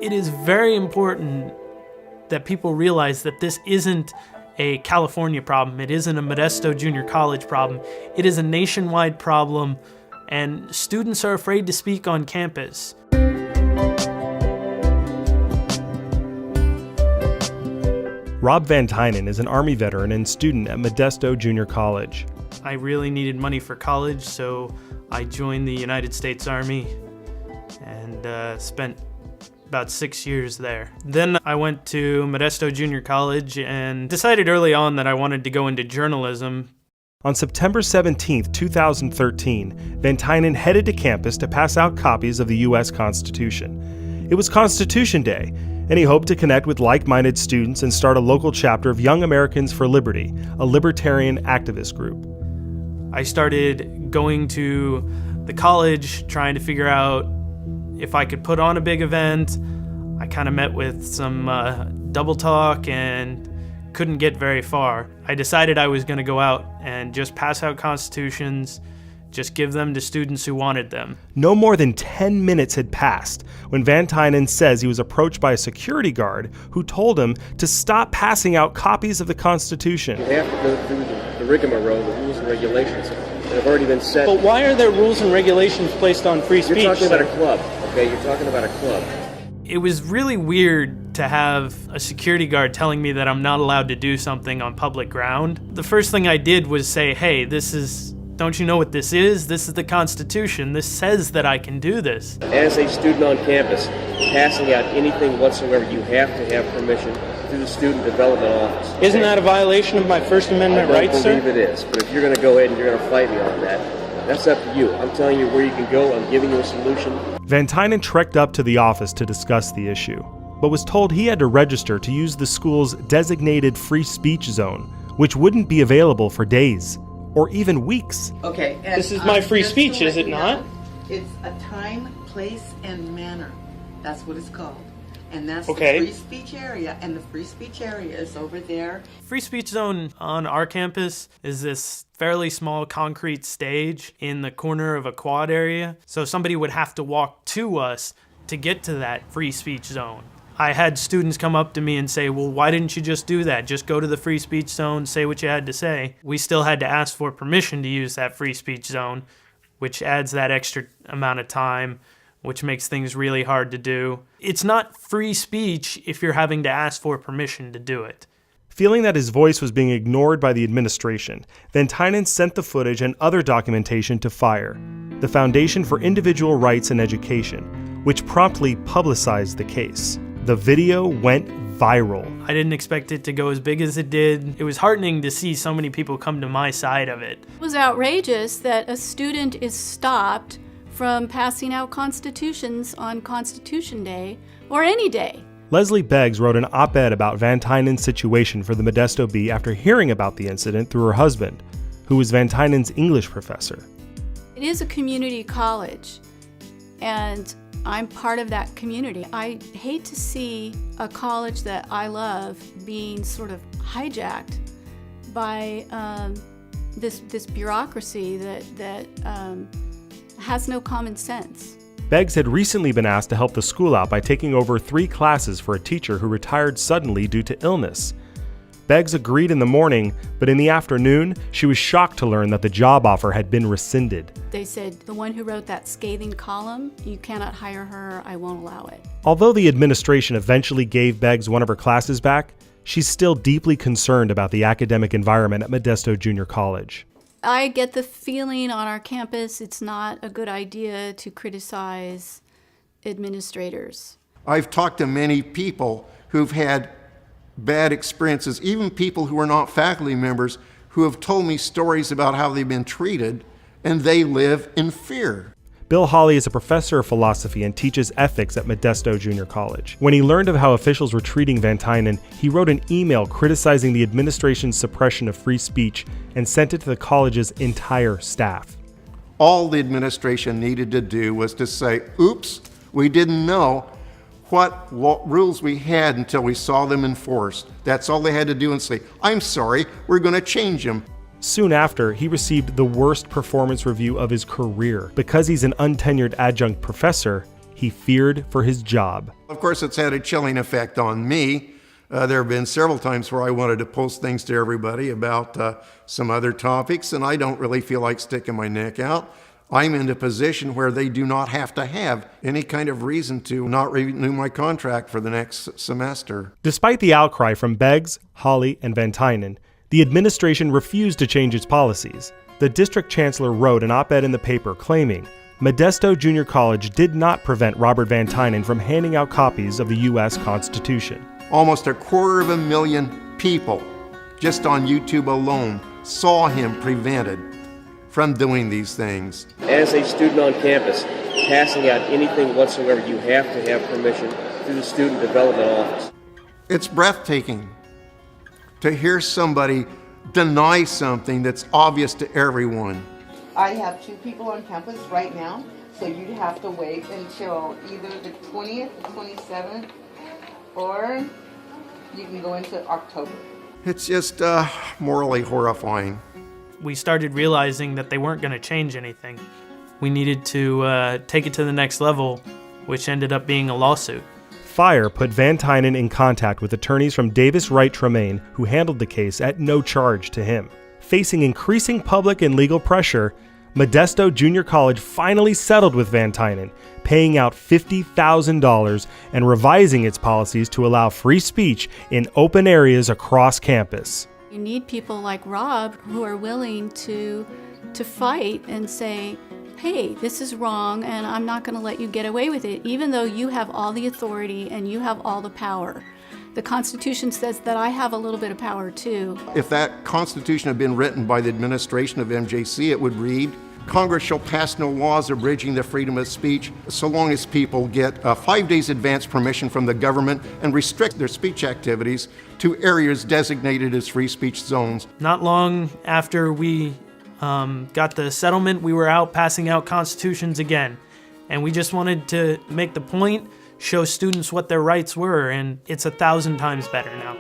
It is very important that people realize that this isn't a California problem. It isn't a Modesto Junior College problem. It is a nationwide problem, and students are afraid to speak on campus. Rob Van Tynen is an Army veteran and student at Modesto Junior College. I really needed money for college, so I joined the United States Army and spent about 6 years there. Then I went to Modesto Junior College and decided early on that I wanted to go into journalism. On September 17, 2013, Van Tynen headed to campus to pass out copies of the U.S. Constitution. It was Constitution Day, and he hoped to connect with like-minded students and start a local chapter of Young Americans for Liberty, a libertarian activist group. I started going to the college, trying to figure out if I could put on a big event. I kind of met with some double talk and couldn't get very far. I decided I was going to go out and just pass out constitutions, just give them to students who wanted them. No more than 10 minutes had passed when Van Tynen says he was approached by a security guard who told him to stop passing out copies of the Constitution. You have to go through the rigmarole, the rules and regulations that have already been set. But why are there rules and regulations placed on free speech? You're talking about a club, okay? You're talking about a club. It was really weird to have a security guard telling me that I'm not allowed to do something on public ground. The first thing I did was say, hey, don't you know what this is? This is the Constitution. This says that I can do this. As a student on campus, passing out anything whatsoever, you have to have permission through the Student Development Office. Isn't that a violation of my First Amendment rights, sir? I don't believe it is, but if you're going to go ahead and you're going to fight me on that, that's up to you. I'm telling you where you can go. I'm giving you a solution. Van Tynen trekked up to the office to discuss the issue, but was told he had to register to use the school's designated free speech zone, which wouldn't be available for days or even weeks. Okay. This is my free speech, is it not? It's a time, place, and manner. That's what it's called. And that's okay. The free speech area, and the free speech area is over there. Free speech zone on our campus is this fairly small concrete stage in the corner of a quad area. So somebody would have to walk to us to get to that free speech zone. I had students come up to me and say, well, why didn't you just do that? Just go to the free speech zone, say what you had to say. We still had to ask for permission to use that free speech zone, which adds that extra amount of time, which makes things really hard to do. It's not free speech if you're having to ask for permission to do it. Feeling that his voice was being ignored by the administration, Van Tynen sent the footage and other documentation to FIRE, the Foundation for Individual Rights and Education, which promptly publicized the case. The video went viral. I didn't expect it to go as big as it did. It was heartening to see so many people come to my side of it. It was outrageous that a student is stopped from passing out constitutions on Constitution Day or any day. Leslie Beggs wrote an op-ed about Van Tynen's situation for the Modesto Bee after hearing about the incident through her husband, who was Van Tynen's English professor. It is a community college, and I'm part of that community. I hate to see a college that I love being sort of hijacked by this bureaucracy that has no common sense. Beggs had recently been asked to help the school out by taking over 3 classes for a teacher who retired suddenly due to illness. Beggs agreed in the morning, but in the afternoon, she was shocked to learn that the job offer had been rescinded. They said, the one who wrote that scathing column, you cannot hire her, I won't allow it. Although the administration eventually gave Beggs one of her classes back, she's still deeply concerned about the academic environment at Modesto Junior College. I get the feeling on our campus it's not a good idea to criticize administrators. I've talked to many people who've had bad experiences, even people who are not faculty members, who have told me stories about how they've been treated, and they live in fear. Bill Hawley is a professor of philosophy and teaches ethics at Modesto Junior College. When he learned of how officials were treating Van Tynen, he wrote an email criticizing the administration's suppression of free speech and sent it to the college's entire staff. All the administration needed to do was to say, oops, we didn't know what rules we had until we saw them enforced. That's all they had to do, and say, I'm sorry, we're going to change them. Soon after, he received the worst performance review of his career. Because he's an untenured adjunct professor, he he feared for his job. Of course, it's had a chilling effect on me. There have been several times where I wanted to post things to everybody about some other topics, and I don't really feel like sticking my neck out. I'm in a position where they do not have to have any kind of reason to not renew my contract for the next semester. Despite the outcry from Beggs, Hawley, and Van Tynen, the administration refused to change its policies. The district chancellor wrote an op-ed in the paper claiming Modesto Junior College did not prevent Robert Van Tynen from handing out copies of the U.S. Constitution. Almost 250,000 people, just on YouTube alone, saw him prevented from doing these things. As a student on campus, passing out anything whatsoever, you have to have permission through the Student Development Office. It's breathtaking to hear somebody deny something that's obvious to everyone. I have 2 people on campus right now, so you'd have to wait until either the 20th, the 27th, or you can go into October. It's just morally horrifying. We started realizing that they weren't going to change anything. We needed to take it to the next level, which ended up being a lawsuit. Fire put Van Tynen in contact with attorneys from Davis Wright Tremaine, who handled the case at no charge to him. Facing increasing public and legal pressure, Modesto Junior College finally settled with Van Tynen, paying out $50,000 and revising its policies to allow free speech in open areas across campus. You need people like Rob who are willing to fight and say, hey, this is wrong and I'm not going to let you get away with it, even though you have all the authority and you have all the power. The Constitution says that I have a little bit of power too. If that Constitution had been written by the administration of MJC, it would read, Congress shall pass no laws abridging the freedom of speech so long as people get 5 days advance permission from the government and restrict their speech activities to areas designated as free speech zones. Not long after we got the settlement, we were out passing out constitutions again. And we just wanted to make the point, show students what their rights were, and it's 1,000 times better now.